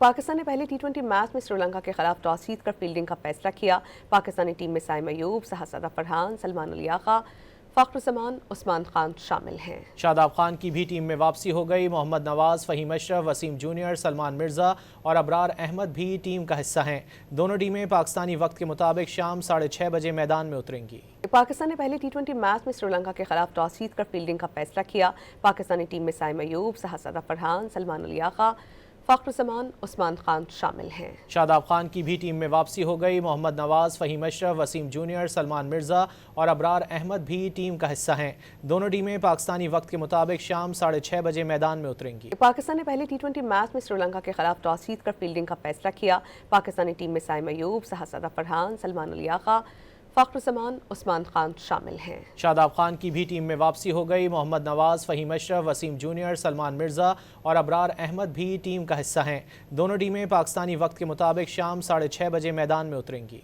पाकिस्तान ने पहले टी20 मैच में श्रीलंका के खिलाफ टॉस जीतकर फील्डिंग का फैसला किया। पाकिस्तानी टीम में साइम अयूब, सहर फरहान, सलमान अली आगा, फख्र जमान, उस्मान खान शामिल हैं। शादाब खान की भी टीम में वापसी हो गई। मोहम्मद नवाज, फहीम अशरफ, वसीम जूनियर, सलमान मिर्जा और अबरार अहमद भी टीम का हिस्सा हैं। दोनों टीमें पाकिस्तानी वक्त के मुताबिक शाम 6:30 बजे मैदान में उतरेंगी। पाकिस्तान ने पहले टी20 मैच में श्रीलंका के खिलाफ टॉस जीतकर फील्डिंग का फैसला किया। पाकिस्तानी टीम में साइम अयूब, सहर फरहान, सलमान अली आगा, फख्र जमान, उस्मान खान शामिल हैं। शादाब खान की भी टीम में वापसी हो गई। मोहम्मद नवाज, फहीम अशरफ, वसीम जूनियर, सलमान मिर्जा और अबरार अहमद भी टीम का हिस्सा हैं। दोनों टीमें पाकिस्तानी वक्त के मुताबिक शाम 6:30 बजे मैदान में उतरेंगी। पाकिस्तान ने पहले टी20 मैच में श्रीलंका के खिलाफ टॉस जीतकर फील्डिंग का फैसला किया। पाकिस्तानी टीम में साइम अयूब, सहर फरहान, सलमान अली आगा, फख्र जमान, उस्मान खान शामिल हैं। शादाब खान की भी टीम में वापसी हो गई। मोहम्मद नवाज, फहीम अशरफ, वसीम जूनियर, सलमान मिर्जा और अबरार अहमद भी टीम का हिस्सा हैं। दोनों टीमें पाकिस्तानी वक्त के मुताबिक शाम 6:30 बजे मैदान में उतरेंगी।